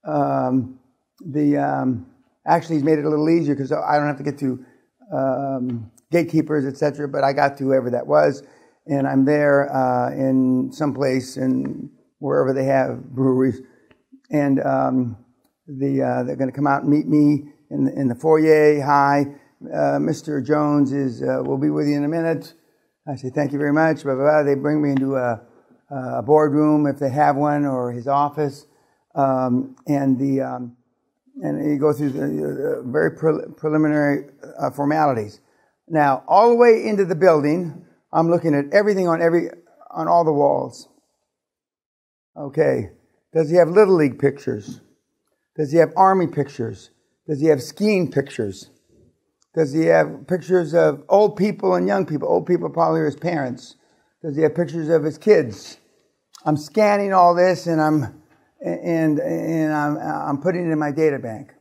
Actually, he's made it a little easier because I don't have to get to gatekeepers, etc. But I got to whoever that was, and I'm there in some place in wherever they have breweries, and they're going to come out and meet me in the foyer. Hi, Mr. Jones will be with you in a minute. I say thank you very much. Blah, blah, blah. They bring me into a boardroom if they have one, or his office, and you go through the very preliminary formalities. Now, all the way into the building, I'm looking at everything on all the walls. Okay. Does he have Little League pictures? Does he have Army pictures? Does he have skiing pictures? Does he have pictures of old people and young people? Old people probably are his parents. Does he have pictures of his kids? I'm scanning all this, and I'm putting it in my data bank.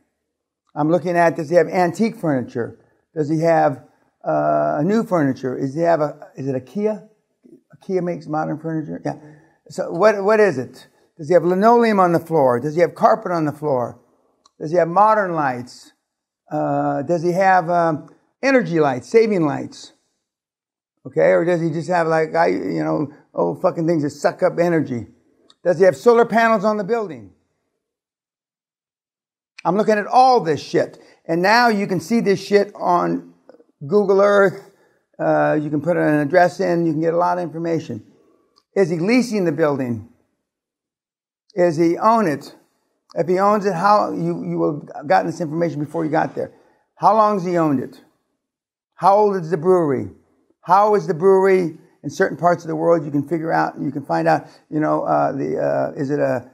I'm looking at, does he have antique furniture? Does he have new furniture? Is it a Kia? Kia makes modern furniture? Yeah. So what is it? Does he have linoleum on the floor? Does he have carpet on the floor? Does he have modern lights? Does he have energy lights, saving lights? Okay, or does he just have old fucking things that suck up energy? Does he have solar panels on the building? I'm looking at all this shit. And now you can see this shit on Google Earth. You can put an address in. You can get a lot of information. Is he leasing the building? Does he own it? If he owns it, how you will have gotten this information before you got there. How long has he owned it? How old is the brewery? How is the brewery in certain parts of the world? You can figure out. You can find out. Is it a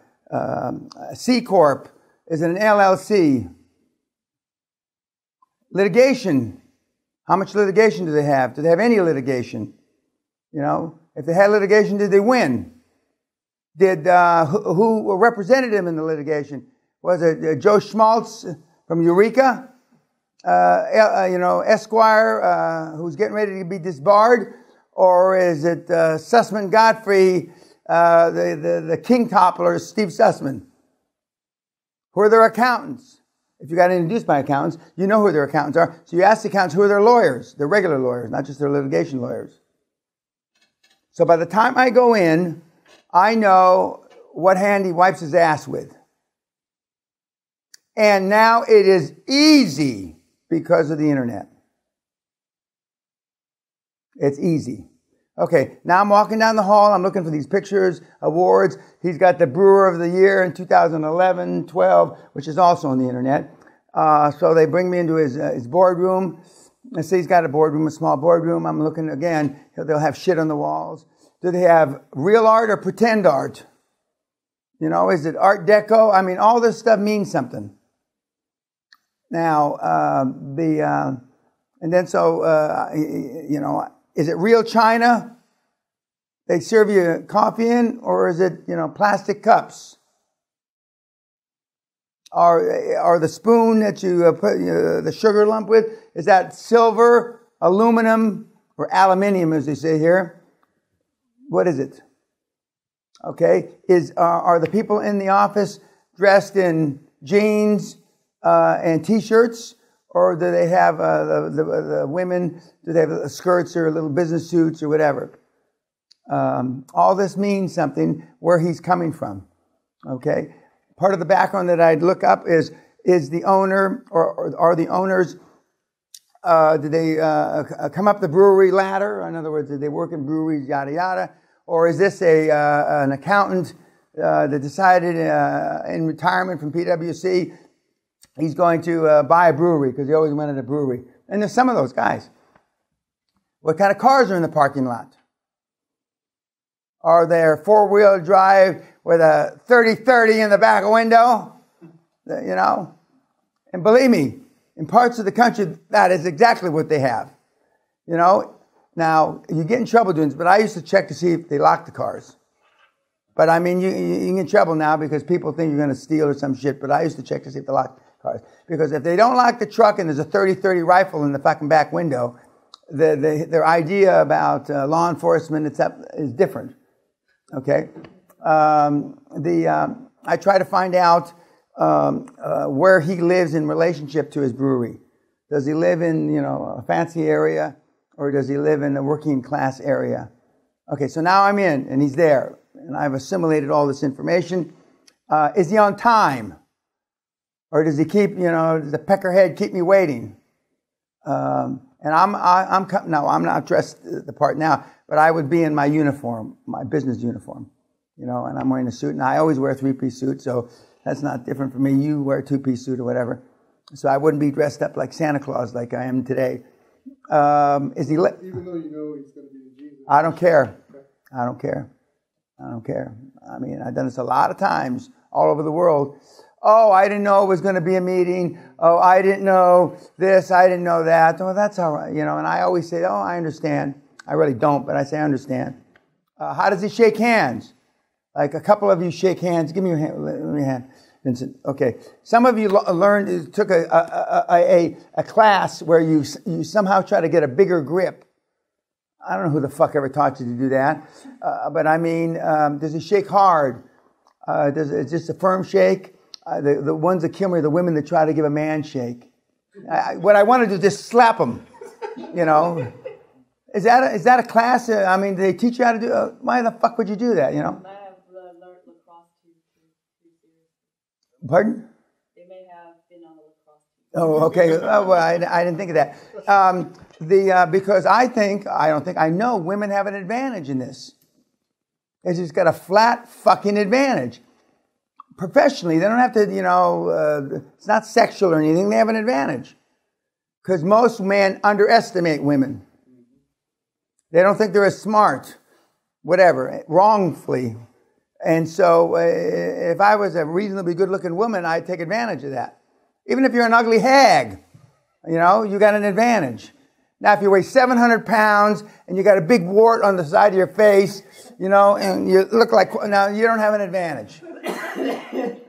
C corp? Is it an LLC? Litigation. How much litigation do they have? Do they have any litigation? If they had litigation, did they win? Did who represented him in the litigation? Was it Joe Schmaltz from Eureka? Esquire, who's getting ready to be disbarred? Or is it Sussman Godfrey, the king toppler, Steve Sussman? Who are their accountants? If you got introduced by accountants, you know who their accountants are. So you ask the accountants who are their lawyers, their regular lawyers, not just their litigation lawyers. So by the time I go in, I know what hand he wipes his ass with. And now it is easy because of the internet. It's easy. Okay, now I'm walking down the hall. I'm looking for these pictures, awards. He's got the Brewer of the Year in 2011, 12, which is also on the internet. So they bring me into his boardroom. I say he's got a boardroom, a small boardroom. I'm looking again. They'll have shit on the walls. Do they have real art or pretend art? Is it Art Deco? I mean, all this stuff means something. Now, is it real china they serve you coffee in, or is it, plastic cups? Or the spoon that you put the sugar lump with, is that silver, aluminum, or aluminium, as they say here? What is it? Okay, are the people in the office dressed in jeans and T-shirts, or do they have the women? Do they have skirts or little business suits or whatever? All this means something. Where he's coming from. Okay, part of the background that I'd look up is the owner or are the owners? Did they come up the brewery ladder? In other words, did they work in breweries? Yada yada. Or is this an accountant that decided in retirement from PwC he's going to buy a brewery because he always wanted a brewery? And there's some of those guys. What kind of cars are in the parking lot? Are there four-wheel drive with a 30-30 in the back window? And believe me, in parts of the country, that is exactly what they have. Now, you get in trouble doing this, but I used to check to see if they lock the cars. But I mean, you get in trouble now because people think you're going to steal or some shit, but I used to check to see if they lock cars. Because if they don't lock the truck and there's a 30-30 rifle in the fucking back window, their idea about law enforcement is different. Okay? I try to find out where he lives in relationship to his brewery. Does he live in, a fancy area, or does he live in a working class area? Okay, so now I'm in, and he's there, and I've assimilated all this information. Is he on time? Or does he keep, does the peckerhead keep me waiting? And I'm not dressed the part now, but I would be in my uniform, my business uniform, and I'm wearing a suit, and I always wear a three-piece suit, so that's not different for me. You wear a two-piece suit or whatever. So I wouldn't be dressed up like Santa Claus like I am today. Is he? Even though you know he's going to be Jesus. I don't care. I don't care. I don't care. I mean, I've done this a lot of times all over the world. Oh, I didn't know it was going to be a meeting. Oh, I didn't know this. I didn't know that. Oh, that's all right. And I always say, oh, I understand. I really don't, but I say I understand. How does he shake hands? Like a couple of you shake hands. Give me your hand. Let me your hand. Vincent. Okay. Some of you took a class where you somehow try to get a bigger grip. I don't know who the fuck ever taught you to do that. But I mean, does he shake hard? It's just a firm shake? The ones that kill me are the women that try to give a man shake. What I want to do is just slap them. Is that a class? I mean, do they teach you how to do? Why the fuck would you do that? I have learned lacrosse too. Pardon? They may have been on a lacrosse team. Oh, okay. Oh, well, I didn't think of that. Because I know women have an advantage in this. They just got a flat fucking advantage. Professionally, they don't have to, it's not sexual or anything. They have an advantage. Because most men underestimate women. They don't think they're as smart, whatever, wrongfully. And so if I was a reasonably good-looking woman, I'd take advantage of that. Even if you're an ugly hag, you got an advantage. Now, if you weigh 700 pounds and you got a big wart on the side of your face, and you look like, now you don't have an advantage.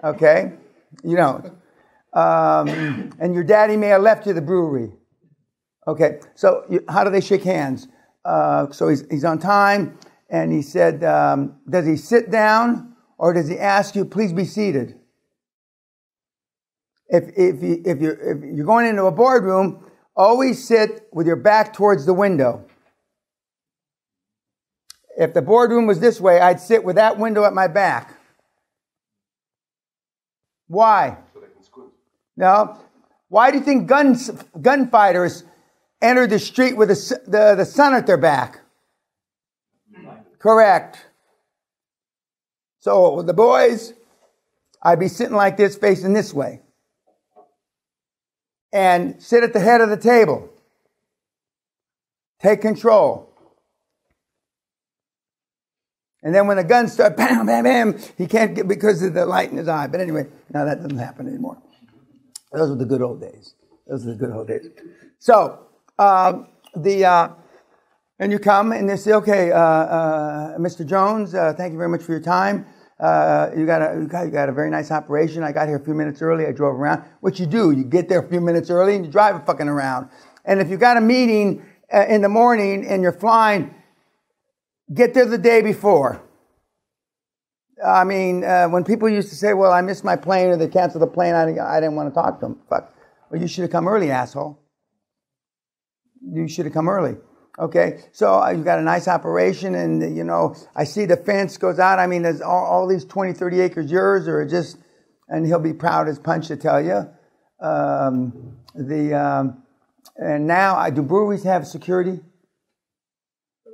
Okay? You don't. And your daddy may have left you the brewery. Okay, so how do they shake hands? So he's on time, and he said, does he sit down or does he ask you, please be seated? If you're going into a boardroom, always sit with your back towards the window. If the boardroom was this way, I'd sit with that window at my back. Why? So they can squint. No. Why do you think gunfighters enter the street with the sun at their back? Correct. So the boys, I'd be sitting like this, facing this way. And sit at the head of the table. Take control. And then when the guns start, bam, bam, bam, he can't get because of the light in his eye. But anyway, now that doesn't happen anymore. Those were the good old days. So, and you come and they say, okay, Mr. Jones, thank you very much for your time. You got a very nice operation. I got here a few minutes early. I drove around. What you do, you get there a few minutes early and you drive fucking around. And if you got a meeting in the morning and you're flying, get there the day before. I mean, when people used to say, well, I missed my plane or they canceled the plane, I didn't want to talk to them. Fuck. Well, you should have come early, asshole. You should have come early. Okay, so you've got a nice operation and, I see the fence goes out. I mean, there's all these 20, 30 acres yours or just, and he'll be proud as punch to tell you. And now, do breweries have security?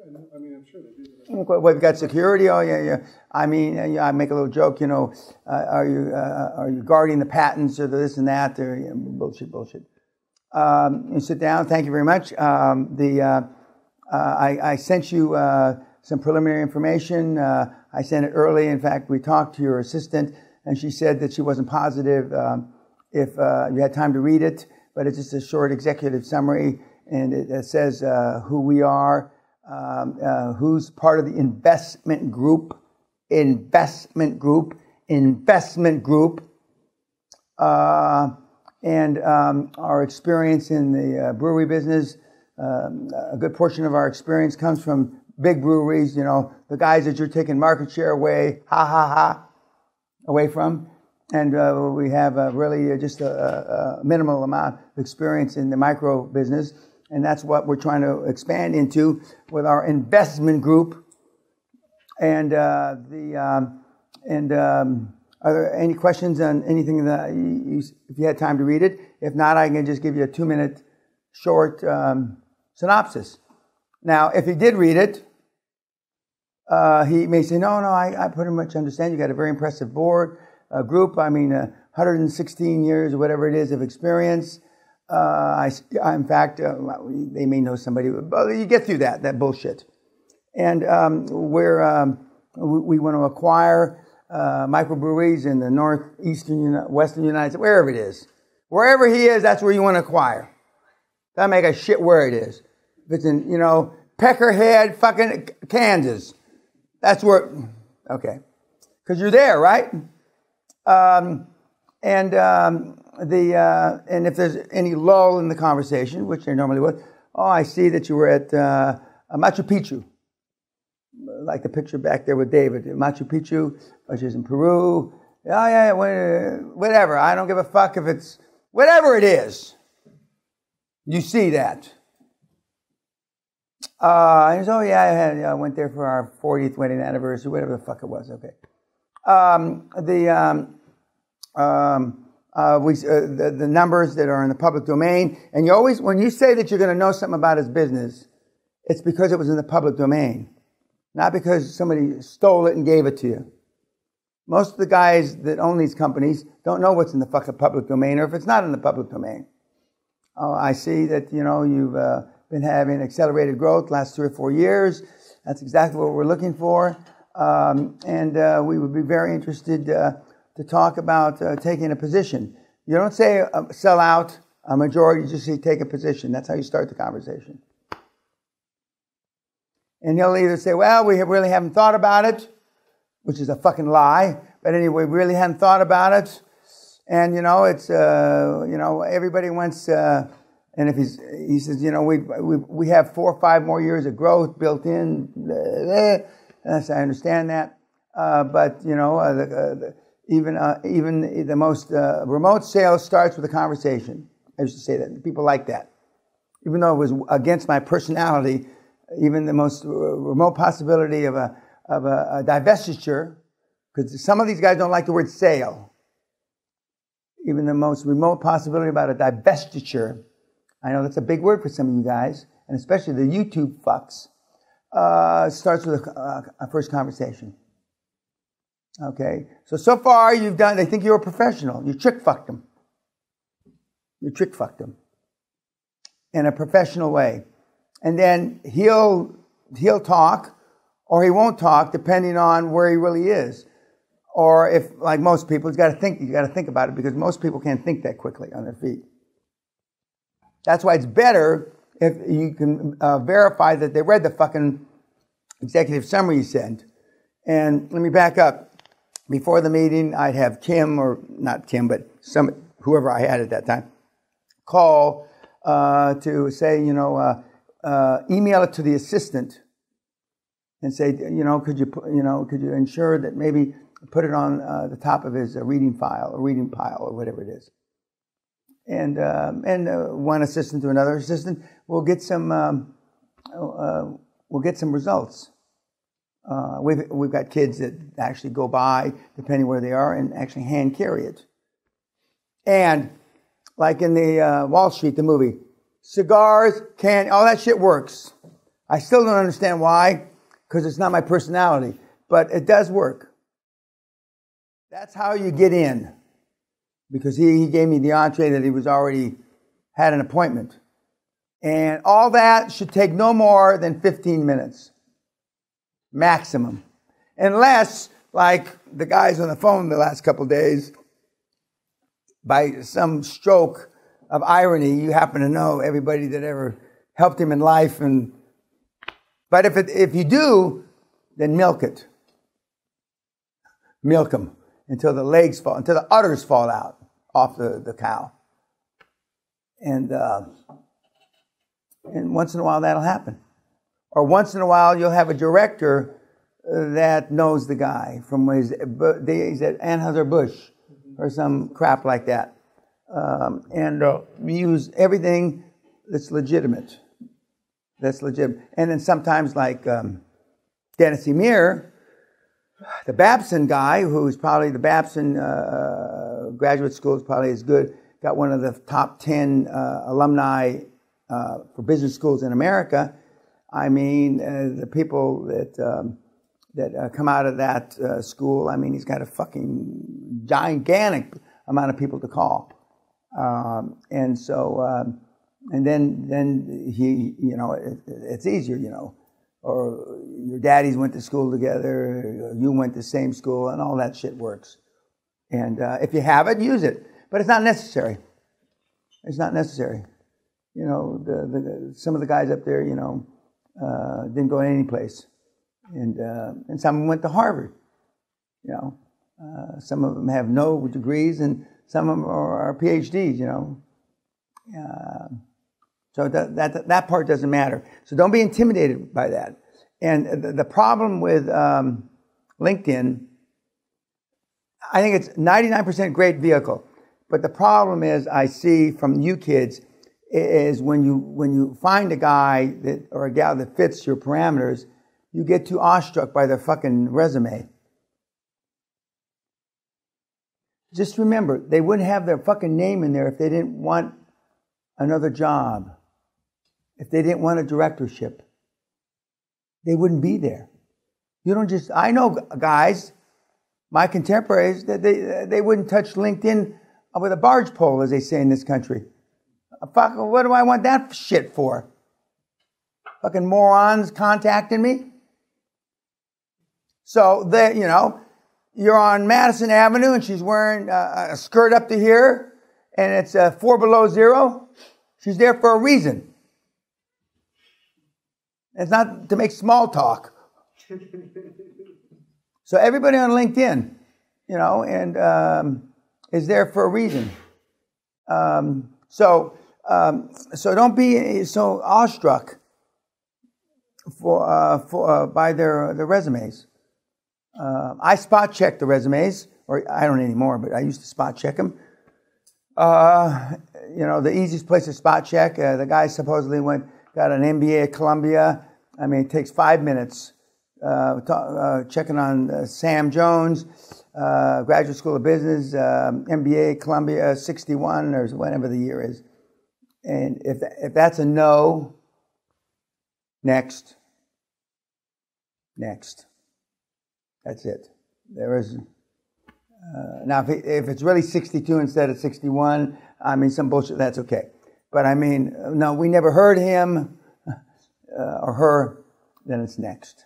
I mean, I'm sure they do. Well, we've got security. Oh, yeah. I mean, I make a little joke, are you guarding the patents or this and that? Or, bullshit. You sit down. Thank you very much. I sent you some preliminary information. I sent it early. In fact, we talked to your assistant, and she said that she wasn't positive if you had time to read it, but it's just a short executive summary, and it says who we are, who's part of the investment group, and our experience in the brewery business. A good portion of our experience comes from big breweries, the guys that you're taking market share away from. And we have really just a minimal amount of experience in the micro business. And that's what we're trying to expand into with our investment group. And are there any questions on anything that if you had time to read it? If not, I can just give you a 2-minute short synopsis. Now, if he did read it, he may say, no, I pretty much understand. You got a very impressive board, group. 116 years or whatever it is of experience. In fact, they may know somebody, but you get through that bullshit. And we want to acquire microbreweries in the northeastern, western United States, wherever it is. Wherever he is, that's where you want to acquire. Doesn't make a shit where it is. If it's in, Peckerhead, fucking Kansas. That's where, okay. Because you're there, right? And if there's any lull in the conversation, which there normally was, I see that you were at Machu Picchu. Like the picture back there with David. Machu Picchu, which is in Peru. Oh, yeah, whatever. I don't give a fuck if it's, whatever it is. You see that. He says, I went there for our 40th wedding anniversary, whatever the fuck it was. Okay. The numbers that are in the public domain, and you always, when you say that you're going to know something about his business, it's because it was in the public domain, not because somebody stole it and gave it to you. Most of the guys that own these companies don't know what's in the fucking public domain, or if it's not in the public domain. I see that, you've been having accelerated growth last 3 or 4 years. That's exactly what we're looking for. And we would be very interested to talk about taking a position. You don't say sell out a majority, you just say take a position. That's how you start the conversation. And he'll either say, well, we really haven't thought about it, which is a fucking lie. But anyway, we really hadn't thought about it. And, it's, everybody wants, and if he says, we have 4 or 5 more years of growth built in. Yes, I understand that. But, even the most remote sales starts with a conversation. I used to say that. People like that. Even though it was against my personality, even the most remote possibility of a divestiture, because some of these guys don't like the word sale. Even the most remote possibility about a divestiture. I know that's a big word for some of you guys, and especially the YouTube fucks. Starts with a first conversation. Okay? So far you've done, they think you're a professional. You trick-fucked them. You trick-fucked them. In a professional way. And then he'll talk, or he won't talk, depending on where he really is. Or if, like most people, you got to think about it, because most people can't think that quickly on their feet. That's why it's better if you can verify that they read the fucking executive summary you sent. And let me back up. Before the meeting, I'd have Tim, or not Tim, but whoever I had at that time, call to say, email it to the assistant and say, could you ensure that maybe put it on the top of his reading pile or whatever it is. And one assistant to another assistant will get some results. We've got kids that actually go by, depending where they are, and actually hand carry it. And like in the Wall Street, the movie, cigars, candy, all that shit works. I still don't understand why, because it's not my personality, but it does work. That's how you get in. Because he gave me the entree that he was already had an appointment. And all that should take no more than 15 minutes. Maximum. Unless, like the guys on the phone the last couple of days, by some stroke of irony, you happen to know everybody that ever helped him in life. But if you do, then milk it. Milk them until the legs fall, until the udders fall out off the cow. And once in a while that'll happen. Or once in a while you'll have a director that knows the guy from his days at Anheuser-Busch. or some crap like that. And we use everything that's legitimate. That's legitimate. And then sometimes like Dennis Emir, the Babson guy, who's probably the Babson graduate school is probably as good, got one of the top 10 alumni for business schools in America. I mean, the people that come out of that school, I mean, he's got a fucking gigantic amount of people to call. And so, and then he, you know, it's easier, you know, or your daddies went to school together, you went to the same school, and all that shit works. And if you have it, use it. But it's not necessary. It's not necessary. You know, some of the guys up there, you know, didn't go any place. And some of them went to Harvard. You know, some of them have no degrees, and some of them are PhDs, you know. So that part doesn't matter. So don't be intimidated by that. And the problem with LinkedIn, I think it's 99% great vehicle. But the problem is, I see from you kids, is when you find a guy that or a gal that fits your parameters, you get too awestruck by their fucking resume. Just remember, they wouldn't have their fucking name in there if they didn't want another job. If they didn't want a directorship, they wouldn't be there. You don't just, I know guys, my contemporaries, that they wouldn't touch LinkedIn with a barge pole, as they say in this country. Fuck, what do I want that shit for? Fucking morons contacting me? So, you know, you're on Madison Avenue and she's wearing a skirt up to here and it's 4 below zero. She's there for a reason. It's not to make small talk. So everybody on LinkedIn, you know, and is there for a reason. So don't be so awestruck by their resumes. I spot check the resumes, or I don't anymore, but I used to spot check them. You know, the easiest place to spot check, the guy supposedly got an MBA at Columbia. I mean, it takes 5 minutes. Checking on Sam Jones, Graduate School of Business, MBA, Columbia, 61, or whatever the year is. And if that's a no, next. That's it. There is. Now, if it's really 62 instead of 61, I mean, some bullshit, that's okay. But I mean, no, we never heard him or her, then it's next.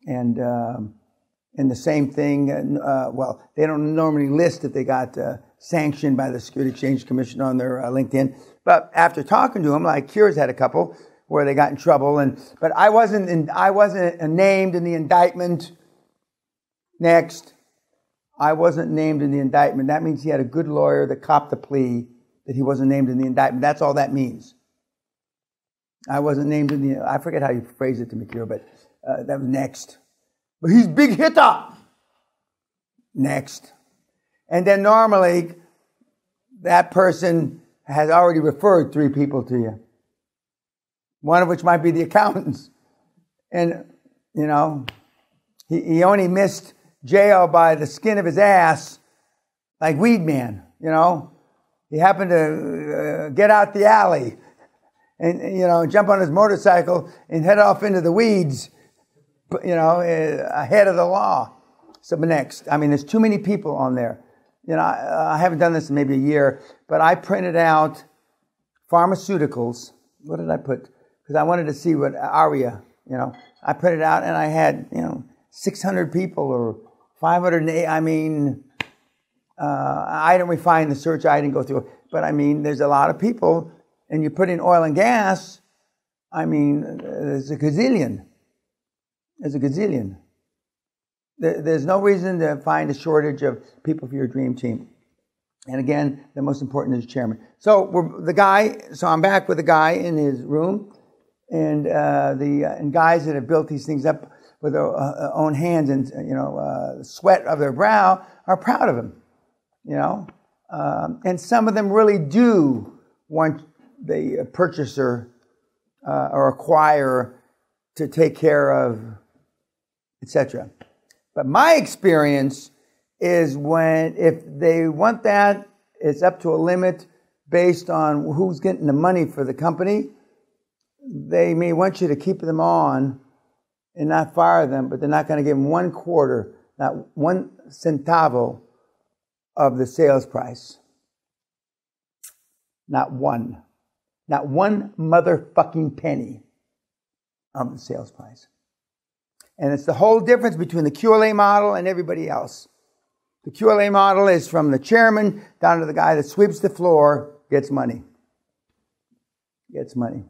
And the same thing, well, they don't normally list that they got sanctioned by the Security Exchange Commission on their LinkedIn. But after talking to them, like Cures had a couple where they got in trouble, but I wasn't named in the indictment. Next, I wasn't named in the indictment. That means he had a good lawyer that copped the plea that he wasn't named in the indictment. That's all that means. I wasn't named in the. I forget how you phrase it to McCure, but that was next. But he's big hitter. Next, and then normally that person has already referred 3 people to you. One of which might be the accountants. And, you know, he only missed jail by the skin of his ass, like Weed Man, you know. He happened to get out the alley and, you know, jump on his motorcycle and head off into the weeds, you know, ahead of the law. So next, I mean, there's too many people on there. You know, I haven't done this in maybe a year, but I printed out pharmaceuticals. What did I put? Because I wanted to see what ARIA, you know. I printed out and I had, you know, 600 people or 508. I mean, I didn't refine the search. I didn't go through it. But I mean, there's a lot of people. And you put in oil and gas, I mean, there's a gazillion. There's no reason to find a shortage of people for your dream team. And again, the most important is chairman. So I'm back with the guy in his room, and and guys that have built these things up with their own hands and, you know, sweat of their brow are proud of him. you know. And some of them really do want the purchaser or acquirer to take care of, etc. But my experience is if they want that, it's up to a limit based on who's getting the money for the company. They may want you to keep them on and not fire them, but they're not going to give them 1/4, not 1 centavo of the sales price. Not one motherfucking penny of the sales price. And it's the whole difference between the QLA model and everybody else. The QLA model is from the chairman down to the guy that sweeps the floor, gets money. Gets money.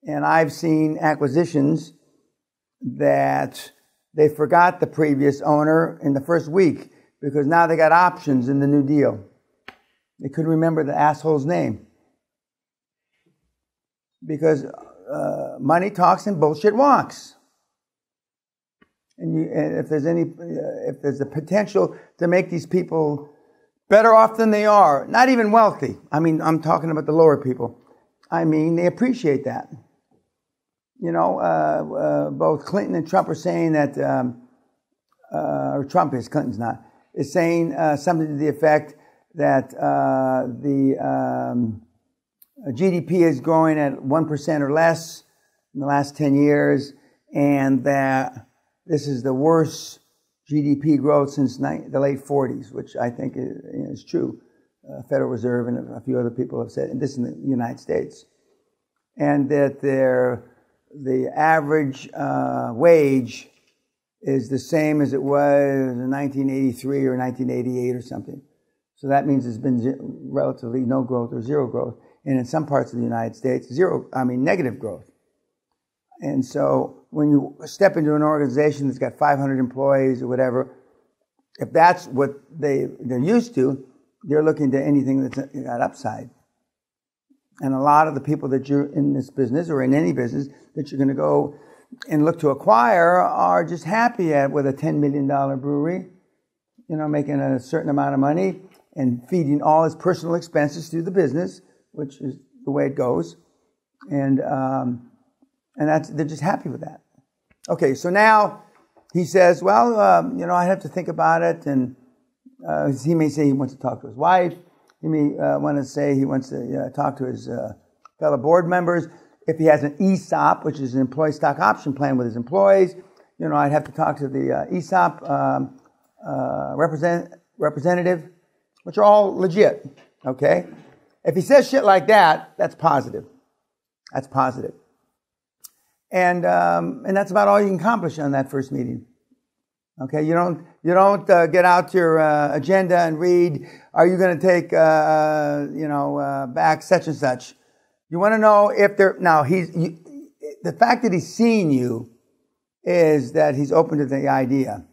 And I've seen acquisitions that they forgot the previous owner in the first week because now they got options in the new deal. They couldn't remember the asshole's name. Because money talks and bullshit walks. And if there's a potential to make these people better off than they are, not even wealthy. I mean, I'm talking about the lower people. I mean, they appreciate that. You know, both Clinton and Trump are saying that, or Trump is, Clinton's not, is saying something to the effect that the GDP is growing at 1% or less in the last 10 years, and that this is the worst GDP growth since the late 40s, which I think is true. Federal Reserve and a few other people have said, and this is in the United States. And that the average wage is the same as it was in 1983 or 1988 or something. So that means there's been relatively no growth or zero growth. And in some parts of the United States, negative growth. And so when you step into an organization that's got 500 employees or whatever, if that's what they're used to, they're looking to anything that's got upside. And a lot of the people that you're in this business or in any business that you're going to go and look to acquire are just happy with a $10 million brewery, you know, making a certain amount of money and feeding all his personal expenses through the business, which is the way it goes. And they're just happy with that. Okay, so now he says, well, you know, I have to think about it. And he may say he wants to talk to his wife. He may want to say he wants to talk to his fellow board members. If he has an ESOP, which is an employee stock option plan with his employees, you know, I'd have to talk to the ESOP representative, which are all legit, okay? If he says shit like that, that's positive. That's positive. And that's about all you can accomplish on that first meeting. Okay, you don't get out your agenda and read, are you going to take, back such and such? You want to know if the fact that he's seeing you is that he's open to the idea.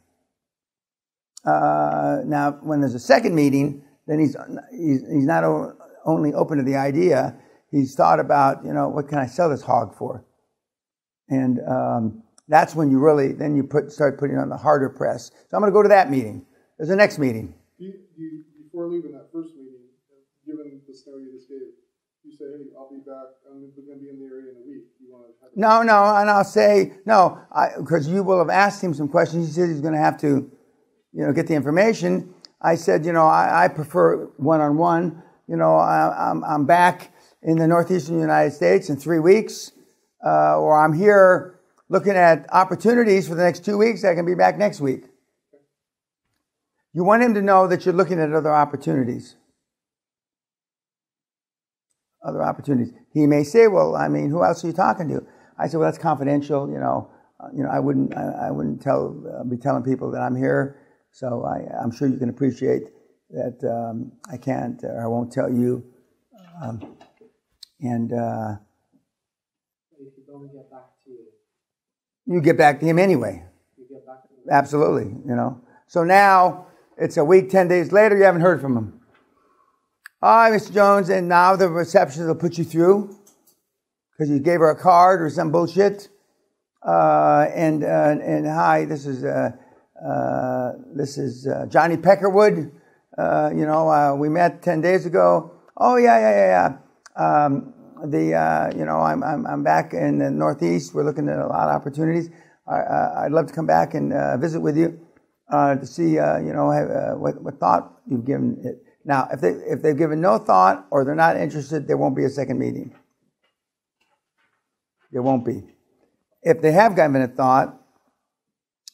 Now, when there's a second meeting, then he's not only open to the idea, he's thought about, what can I sell this hog for? And that's when you start putting on the harder press. So I'm going to go to that meeting. There's a next meeting. Before leaving that first meeting, given the scenario you just gave, you say, hey, I'll be back. I'm going to be in the area in a week. You want to have No, and I'll say, no, because you will have asked him some questions. He said he's going to have to, get the information. I said, I prefer one-on-one. I'm back in the northeastern United States in 3 weeks, or I'm here looking at opportunities for the next 2 weeks. I can be back next week. You want him to know that you're looking at other opportunities. Other opportunities. He may say, well, who else are you talking to? I said, well, that's confidential. I wouldn't be telling people that I'm here. So I'm sure you can appreciate that I can't or I won't tell you. If you don't get back to you. You get back to him anyway. You get back to him. Absolutely, So now it's a week, 10 days later, you haven't heard from him. Hi, Mr. Jones, and now the receptionist will put you through because you gave her a card or some bullshit. And hi, this is Johnny Peckerwood. we met 10 days ago. Oh, yeah. I'm back in the Northeast. We're looking at a lot of opportunities. I'd love to come back and visit with you to see, what thought you've given it. Now, if they've given no thought or they're not interested, there won't be a second meeting. There won't be. If they have given it thought,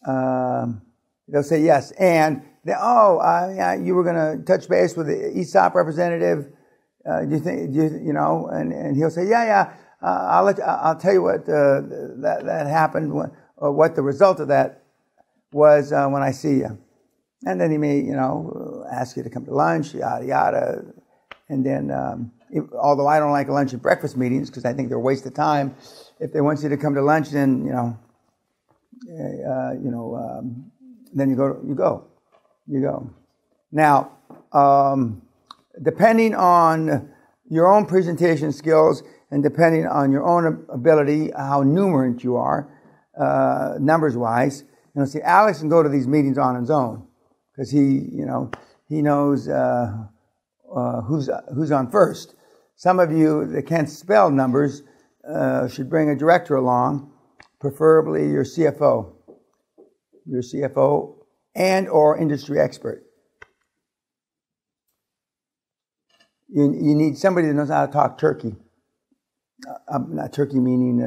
they'll say yes. And you were going to touch base with the ESOP representative. Do you think? And he'll say, yeah. I'll tell you what that happened, or what the result of that was when I see you. And then he may, ask you to come to lunch, yada yada. And then, although I don't like lunch and breakfast meetings because I think they're a waste of time, if they want you to come to lunch, then then you go. Now, depending on your own presentation skills and depending on your own ability, how numerate you are, numbers-wise, see, Alex can go to these meetings on his own because he knows who's on first. Some of you that can't spell numbers should bring a director along, preferably your CFO and or industry expert. You need somebody that knows how to talk turkey. Not turkey meaning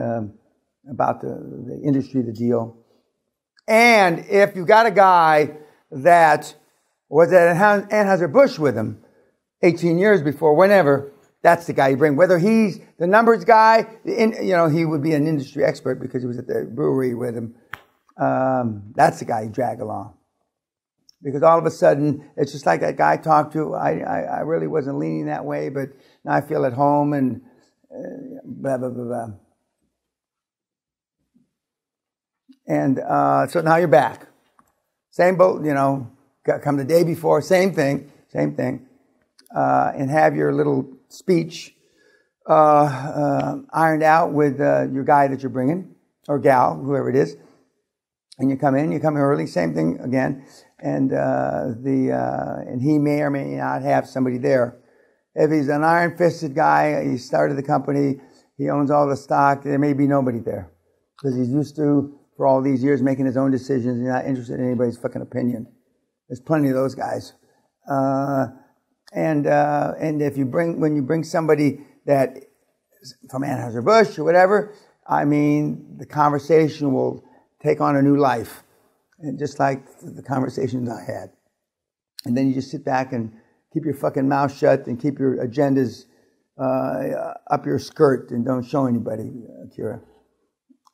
about the industry, the deal. And if you got a guy that was at Anheuser-Busch with him 18 years before, whenever, that's the guy you bring. Whether he's the numbers guy, he would be an industry expert because he was at the brewery with him. That's the guy you drag along. Because all of a sudden, it's just like that guy I talked to. I really wasn't leaning that way, but now I feel at home and blah, blah, blah, blah. And so now you're back. Same boat, come the day before, same thing. And have your little speech ironed out with your guy that you're bringing, or gal, whoever it is. And you come early, same thing again. And and he may or may not have somebody there. If he's an iron-fisted guy, he started the company, he owns all the stock, there may be nobody there. Because he's used to, for all these years, making his own decisions. He's not interested in anybody's fucking opinion. There's plenty of those guys. And when you bring somebody that from Anheuser-Busch or whatever, the conversation will take on a new life. And just like the conversations I had. And then you just sit back and keep your fucking mouth shut and keep your agendas up your skirt and don't show anybody, Kira.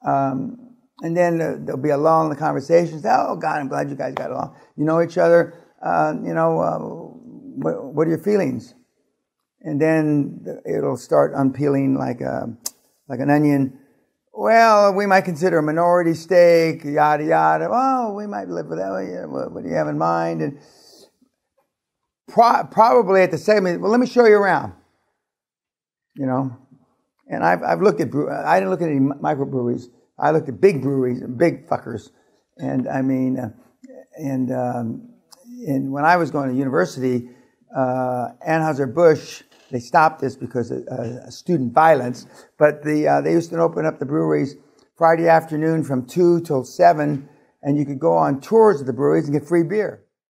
And then there'll be a lull in the conversation. Say, oh, God, I'm glad you guys got along. You know each other. What are your feelings? And then it'll start unpeeling like an onion. Well, we might consider a minority stake, yada, yada. Oh, we might live with that. What do you have in mind? And probably at the segment, well, let me show you around. And I've looked at I didn't look at any microbreweries. I looked at big breweries and big fuckers. And and when I was going to university, Anheuser-Busch, they stopped this because of student violence, but they used to open up the breweries Friday afternoon from 2 till 7, and you could go on tours of the breweries and get free beer.